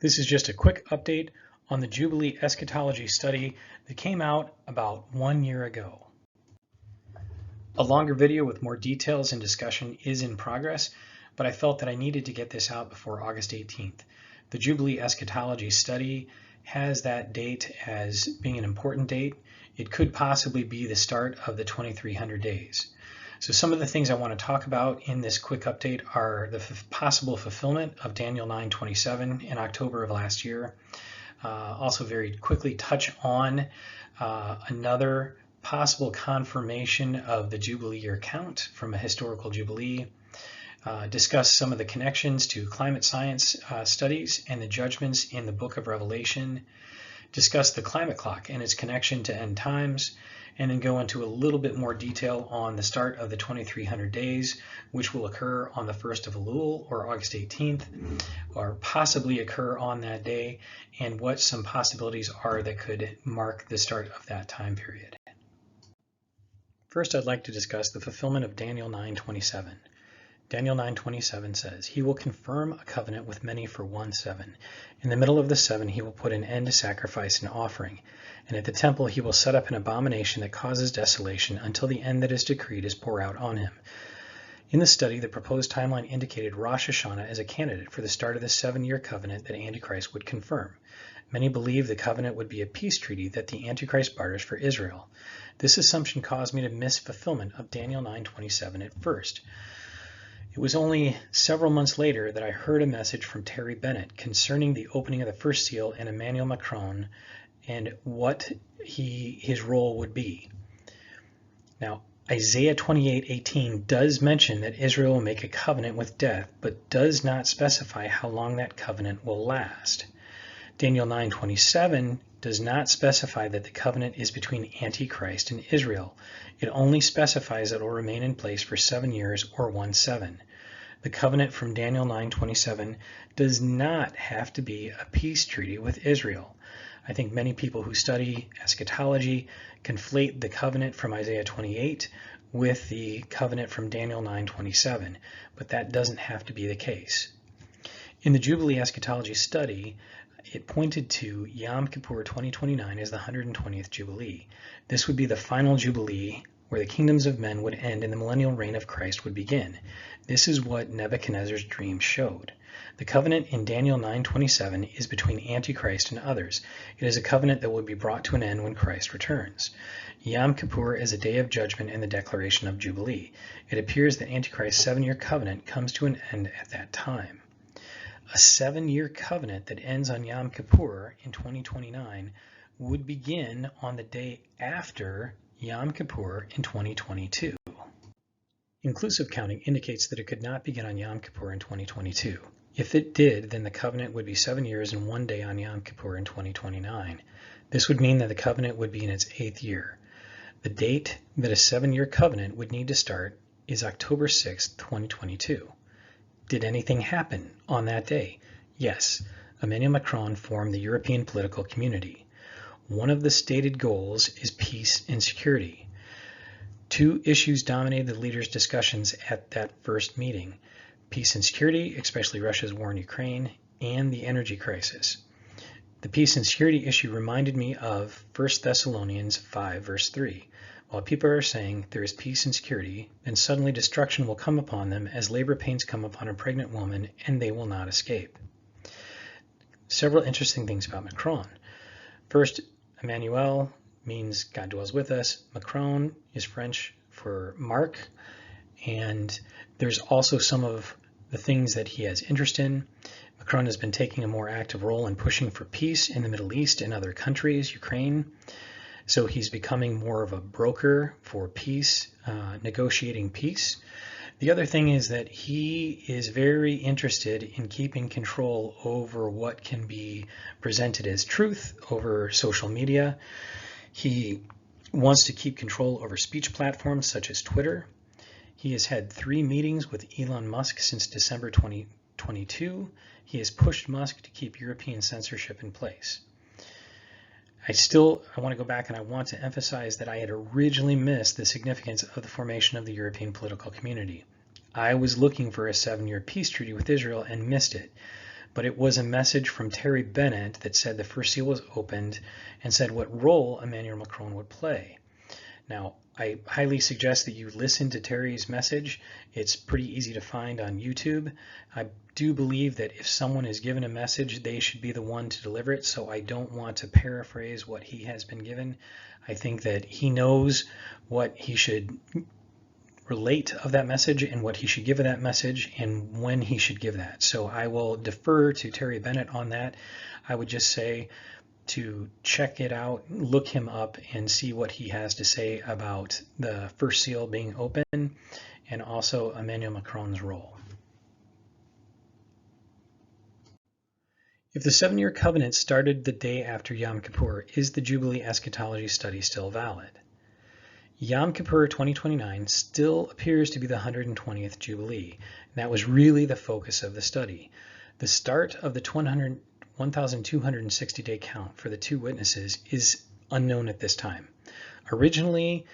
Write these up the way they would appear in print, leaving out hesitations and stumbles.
This is just a quick update on the Jubilee Eschatology study that came out about 1 year ago. A longer video with more details and discussion is in progress, but I felt that I needed to get this out before August 18th. The Jubilee Eschatology study has that date as being an important date. It could possibly be the start of the 2300 days. So some of the things I want to talk about in this quick update are the possible fulfillment of Daniel 9:27 in October of last year. Also very quickly touch on another possible confirmation of the Jubilee year count from a historical Jubilee. Discuss some of the connections to climate science studies and the judgments in the book of Revelation. Discuss the climate clock and its connection to end times, and then go into a little bit more detail on the start of the 2300 days, which will occur on the 1st of Elul or August 18th, or possibly occur on that day, and what some possibilities are that could mark the start of that time period. First, I'd like to discuss the fulfillment of Daniel 9:27. Daniel 9:27 says, "He will confirm a covenant with many for 1 7. In the middle of the 7 he will put an end to sacrifice and offering, and at the temple he will set up an abomination that causes desolation until the end that is decreed is poured out on him." In the study, the proposed timeline indicated Rosh Hashanah as a candidate for the start of the 7-year covenant that Antichrist would confirm. Many believe the covenant would be a peace treaty that the Antichrist barters for Israel. This assumption caused me to miss fulfillment of Daniel 9:27 at first. It was only several months later that I heard a message from Terry Bennett concerning the opening of the first seal and Emmanuel Macron and what his role would be. Now, Isaiah 28:18 does mention that Israel will make a covenant with death, but does not specify how long that covenant will last. Daniel 9:27 does not specify that the covenant is between Antichrist and Israel. It only specifies that it will remain in place for 7 years or 1 7. The covenant from Daniel 9:27 does not have to be a peace treaty with Israel. I think many people who study eschatology conflate the covenant from Isaiah 28 with the covenant from Daniel 9:27, but that doesn't have to be the case. In the Jubilee Eschatology study, it pointed to Yom Kippur 2029 as the 120th Jubilee. This would be the final Jubilee where the kingdoms of men would end and the millennial reign of Christ would begin. This is what Nebuchadnezzar's dream showed. The covenant in Daniel 9:27 is between Antichrist and others. It is a covenant that will be brought to an end when Christ returns. Yom Kippur is a day of judgment and the declaration of Jubilee. It appears that Antichrist's 7-year covenant comes to an end at that time. A 7-year covenant that ends on Yom Kippur in 2029 would begin on the day after Yom Kippur in 2022. Inclusive counting indicates that it could not begin on Yom Kippur in 2022. If it did, then the covenant would be 7 years and 1 day on Yom Kippur in 2029. This would mean that the covenant would be in its 8th year. The date that a 7-year covenant would need to start is October 6, 2022. Did anything happen on that day? Yes, Emmanuel Macron formed the European political community. One of the stated goals is peace and security. 2 issues dominated the leaders' discussions at that first meeting: peace and security, especially Russia's war in Ukraine, and the energy crisis. The peace and security issue reminded me of 1 Thessalonians 5, verse 3. While people are saying there is peace and security, then suddenly destruction will come upon them as labor pains come upon a pregnant woman, and they will not escape. Several interesting things about Macron. First, Emmanuel means God dwells with us. Macron is French for Mark, and there's also some of the things that he has interest in. Macron has been taking a more active role in pushing for peace in the Middle East and other countries, Ukraine. So he's becoming more of a broker for peace, negotiating peace. The other thing is that he is very interested in keeping control over what can be presented as truth over social media. He wants to keep control over speech platforms such as Twitter. He has had 3 meetings with Elon Musk since December 2022. He has pushed Musk to keep European censorship in place. I want to go back and I want to emphasize that I had originally missed the significance of the formation of the European political community. I was looking for a 7-year peace treaty with Israel and missed it. but it was a message from Terry Bennett that said the first seal was opened and said what role Emmanuel Macron would play. Now, I highly suggest that you listen to Terry's message. It's pretty easy to find on YouTube. I do believe that if someone is given a message, they should be the one to deliver it, so I don't want to paraphrase what he has been given. I think that he knows what he should relate of that message and what he should give of that message and when he should give that. So I will defer to Terry Bennett on that. I would just say to check it out, look him up and see what he has to say about the first seal being open and also Emmanuel Macron's role. If the 7-year covenant started the day after Yom Kippur, is the Jubilee Eschatology Study still valid? Yom Kippur 2029 still appears to be the 120th Jubilee. And that was really the focus of the study. The start of the 1,260-day count for the two witnesses is unknown at this time. Originally,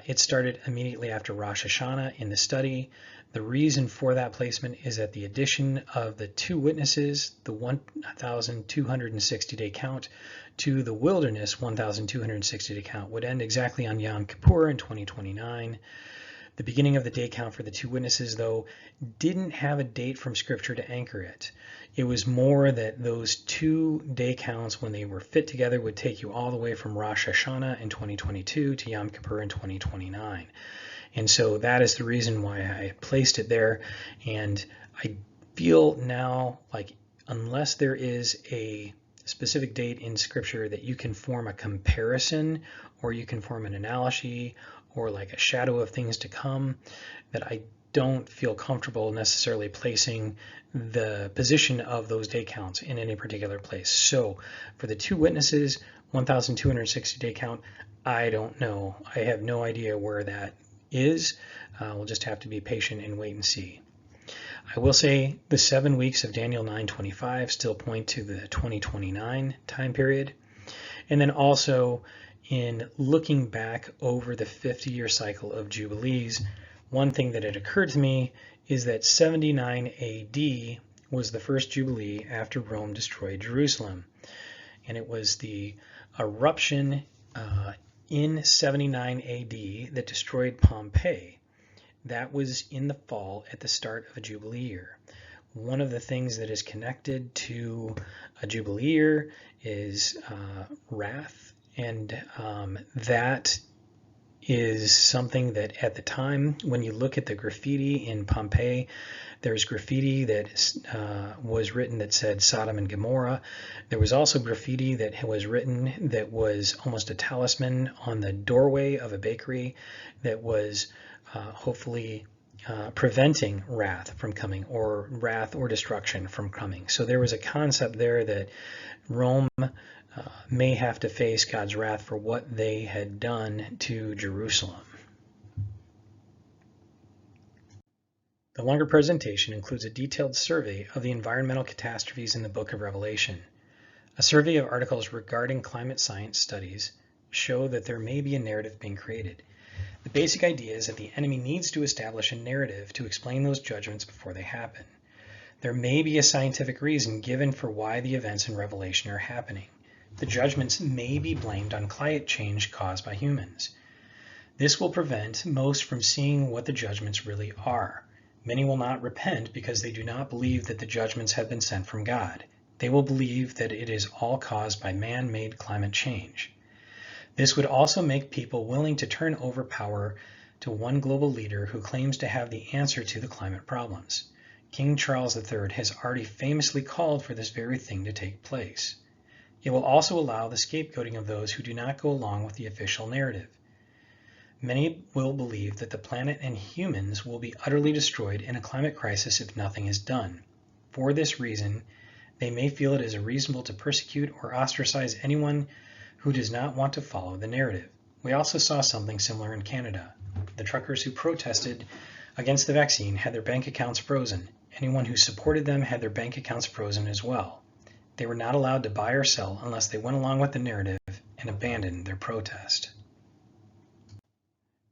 it started immediately after Rosh Hashanah in the study. The reason for that placement is that the addition of the two witnesses, the 1,260-day count, to the wilderness 1,260-day count would end exactly on Yom Kippur in 2029. The beginning of the day count for the two witnesses, though, didn't have a date from Scripture to anchor it. It was more that those 2 day counts, when they were fit together, would take you all the way from Rosh Hashanah in 2022 to Yom Kippur in 2029. And so that is the reason why I placed it there. And I feel now like unless there is a specific date in Scripture that you can form a comparison or you can form an analogy or like a shadow of things to come, that I don't feel comfortable necessarily placing the position of those day counts in any particular place. So for the two witnesses, 1,260 day count, I don't know. I have no idea where that is. We'll just have to be patient and wait and see. I will say the 7 weeks of Daniel 9:25 still point to the 2029 time period. And then also in looking back over the 50-year cycle of Jubilees, one thing that had occurred to me is that 79 AD was the first Jubilee after Rome destroyed Jerusalem. And it was the eruption in 79 AD that destroyed Pompeii. That was in the fall at the start of a Jubilee year. One of the things that is connected to a Jubilee year is wrath, and that is something that at the time, when you look at the graffiti in Pompeii, there's graffiti that was written that said Sodom and Gomorrah. There was also graffiti that was written that was almost a talisman on the doorway of a bakery that was hopefully preventing wrath from coming, or wrath or destruction from coming. So there was a concept there that Rome may have to face God's wrath for what they had done to Jerusalem. The longer presentation includes a detailed survey of the environmental catastrophes in the book of Revelation. A survey of articles regarding climate science studies show that there may be a narrative being created. The basic idea is that the enemy needs to establish a narrative to explain those judgments before they happen. There may be a scientific reason given for why the events in Revelation are happening. The judgments may be blamed on climate change caused by humans. This will prevent most from seeing what the judgments really are. Many will not repent because they do not believe that the judgments have been sent from God. They will believe that it is all caused by man-made climate change. This would also make people willing to turn over power to one global leader who claims to have the answer to the climate problems. King Charles III has already famously called for this very thing to take place. It will also allow the scapegoating of those who do not go along with the official narrative. Many will believe that the planet and humans will be utterly destroyed in a climate crisis if nothing is done. For this reason, they may feel it is reasonable to persecute or ostracize anyone who does not want to follow the narrative. We also saw something similar in Canada. The truckers who protested against the vaccine had their bank accounts frozen. Anyone who supported them had their bank accounts frozen as well. They were not allowed to buy or sell unless they went along with the narrative and abandoned their protest.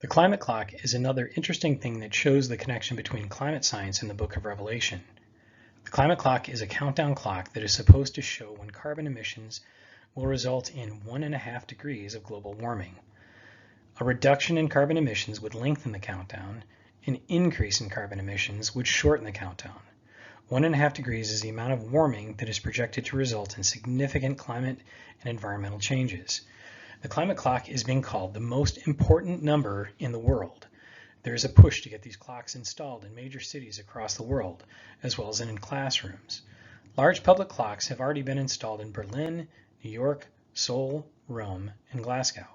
The climate clock is another interesting thing that shows the connection between climate science and the book of Revelation. The climate clock is a countdown clock that is supposed to show when carbon emissions will result in 1.5 degrees of global warming. A reduction in carbon emissions would lengthen the countdown. An increase in carbon emissions would shorten the countdown. 1.5 degrees is the amount of warming that is projected to result in significant climate and environmental changes. The climate clock is being called the most important number in the world. There is a push to get these clocks installed in major cities across the world, as well as in classrooms. Large public clocks have already been installed in Berlin, New York, Seoul, Rome, and Glasgow.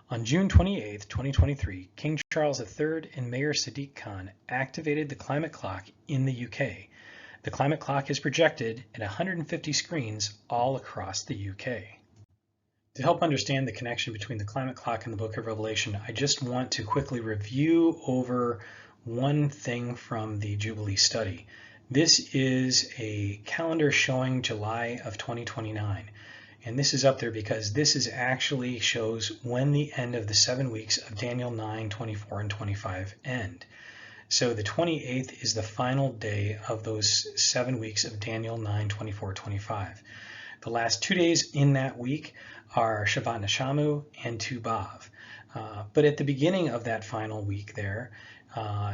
On June 28, 2023, King Charles III and Mayor Sadiq Khan activated the climate clock in the UK. The climate clock is projected at 150 screens all across the UK. To help understand the connection between the climate clock and the book of Revelation, I just want to quickly review over one thing from the Jubilee Study. This is a calendar showing July of 2029. And this is up there because this is actually shows when the end of the 7 weeks of Daniel 9, 24, and 25 end. So the 28th is the final day of those 7 weeks of Daniel 9, 24, 25. The last 2 days in that week are Shabbat Neshamu and Tu B'Av. But at the beginning of that final week there,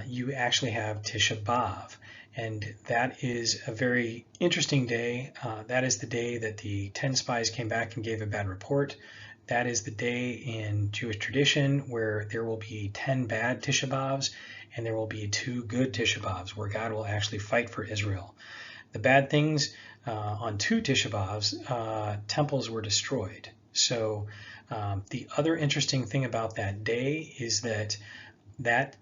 you actually have Tisha B'Av. And that is a very interesting day. That is the day that the 10 spies came back and gave a bad report. That is the day in Jewish tradition where there will be 10 bad Tisha B'Avs and there will be 2 good Tisha B'Avs where God will actually fight for Israel. The bad things, on 2 Tisha B'Avs, temples were destroyed. So the other interesting thing about that day is that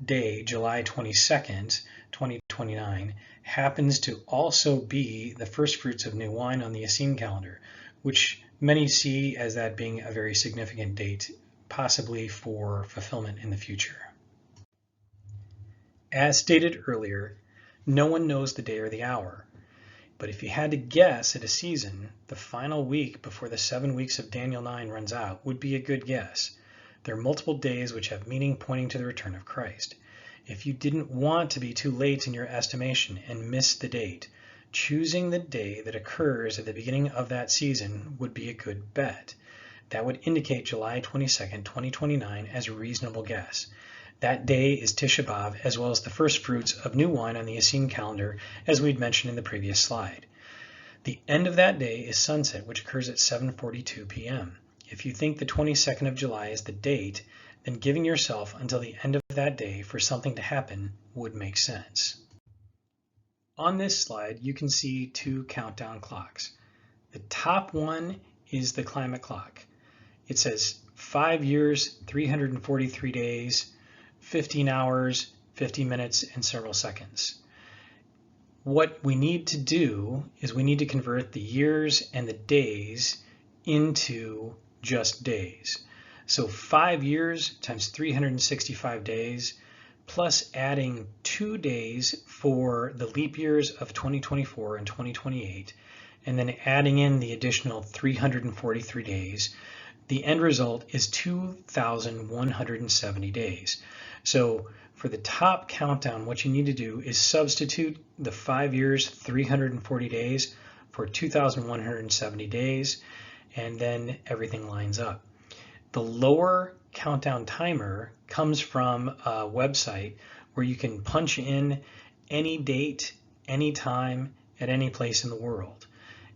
day, July 22nd, 2029, happens to also be the first fruits of new wine on the Essene calendar, which many see as that being a very significant date, possibly for fulfillment in the future. As stated earlier, no one knows the day or the hour. But if you had to guess at a season, the final week before the 7 weeks of Daniel 9 runs out would be a good guess. There are multiple days which have meaning pointing to the return of Christ. If you didn't want to be too late in your estimation and miss the date, choosing the day that occurs at the beginning of that season would be a good bet. That would indicate July 22nd, 2029 as a reasonable guess. That day is Tisha B'Av, as well as the first fruits of new wine on the Essene calendar, as we'd mentioned in the previous slide. The end of that day is sunset, which occurs at 7:42 p.m. If you think the 22nd of July is the date, then giving yourself until the end of that day for something to happen would make sense. On this slide, you can see 2 countdown clocks. The top one is the climate clock. It says 5 years, 343 days, 15 hours, 50 minutes, and several seconds. What we need to do is we need to convert the years and the days into just days. So 5 years times 365 days, plus adding 2 days for the leap years of 2024 and 2028, and then adding in the additional 343 days, the end result is 2,170 days. So for the top countdown, what you need to do is substitute the 5 years, 340 days for 2,170 days, and then everything lines up. The lower countdown timer comes from a website where you can punch in any date, any time, at any place in the world.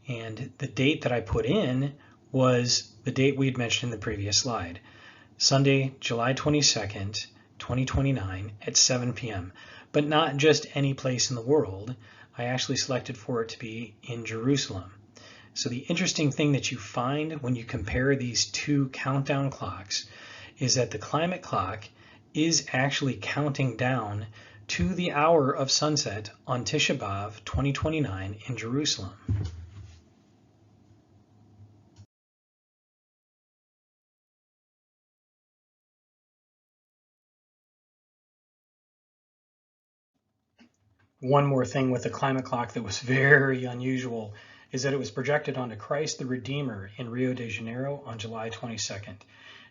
And the date that I put in was the date we had mentioned in the previous slide, Sunday, July 22nd, 2029 at 7 p.m. But not just any place in the world. I actually selected for it to be in Jerusalem. So the interesting thing that you find when you compare these 2 countdown clocks is that the climate clock is actually counting down to the hour of sunset on Tisha B'Av 2029 in Jerusalem. One more thing with the climate clock that was very unusual is that it was projected onto Christ the Redeemer in Rio de Janeiro on July 22nd.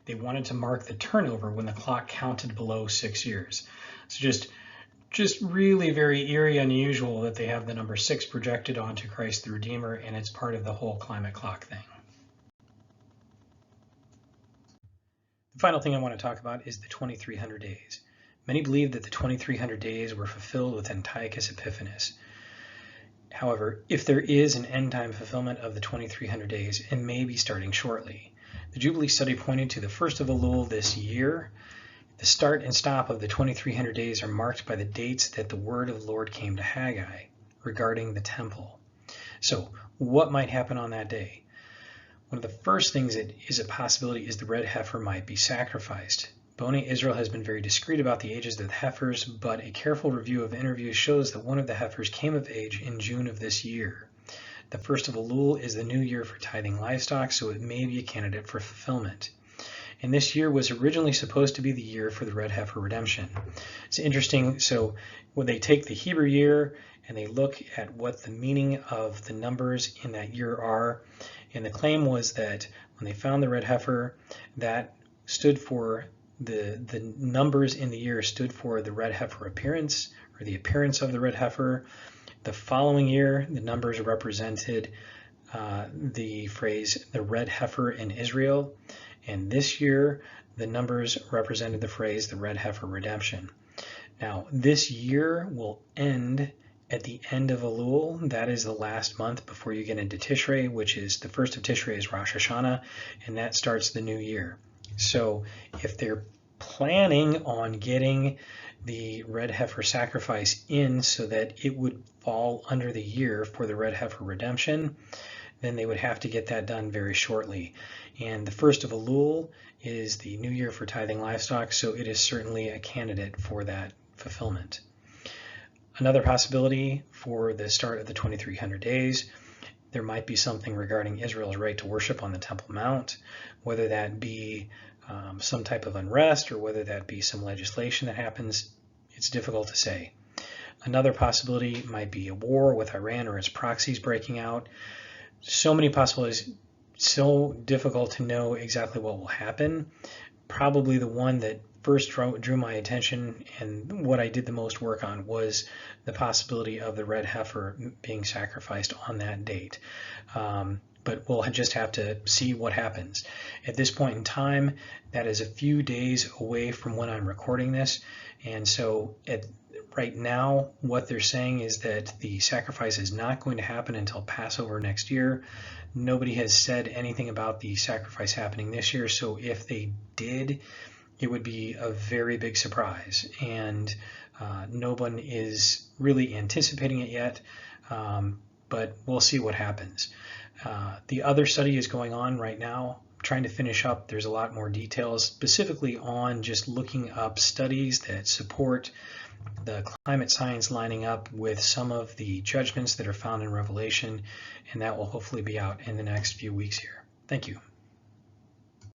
They wanted to mark the turnover when the clock counted below 6 years. So just just really very eerie, unusual that they have the number 6 projected onto Christ the Redeemer, and it's part of the whole climate clock thing. The final thing I want to talk about is the 2300 days. Many believe that the 2300 days were fulfilled with Antiochus Epiphanes. However, if there is an end time fulfillment of the 2300 days, it may be starting shortly. The Jubilee Study pointed to the first of Elul this year. The start and stop of the 2300 days are marked by the dates that the word of the Lord came to Haggai regarding the temple. So what might happen on that day? One of the first things that is a possibility is the red heifer might be sacrificed. B'nai Israel has been very discreet about the ages of the heifers, but a careful review of interviews shows that one of the heifers came of age in June of this year. The first of Elul is the new year for tithing livestock, so it may be a candidate for fulfillment. And this year was originally supposed to be the year for the red heifer redemption. It's interesting, so when they take the Hebrew year and they look at what the meaning of the numbers in that year are, and the claim was that when they found the red heifer, that stood for the numbers in the year stood for the red heifer appearance, or the appearance of the red heifer. The following year, the numbers represented the phrase, the red heifer in Israel. And this year, the numbers represented the phrase, the red heifer redemption. Now, this year will end at the end of Elul. That is the last month before you get into Tishrei, which is the first of Tishrei is Rosh Hashanah, and that starts the new year. So if they're planning on getting the red heifer sacrifice in so that it would fall under the year for the red heifer redemption, then they would have to get that done very shortly. And the first of Elul is the new year for tithing livestock, so it is certainly a candidate for that fulfillment. Another possibility for the start of the 2300 days, there might be something regarding Israel's right to worship on the Temple Mount, whether that be some type of unrest or whether that be some legislation that happens. It's difficult to say. Another possibility might be a war with Iran or its proxies breaking out. So many possibilities, so difficult to know exactly what will happen. Probably the one that first drew my attention and what I did the most work on was the possibility of the red heifer being sacrificed on that date. But we'll just have to see what happens. At this point in time, that is a few days away from when I'm recording this. And so right now, what they're saying is that the sacrifice is not going to happen until Passover next year. Nobody has said anything about the sacrifice happening this year. So if they did, it would be a very big surprise. And no one is really anticipating it yet, but we'll see what happens. The other study is going on right now, trying to finish up. There's a lot more details specifically on just looking up studies that support the climate science lining up with some of the judgments that are found in Revelation, and that will hopefully be out in the next few weeks here. Thank you.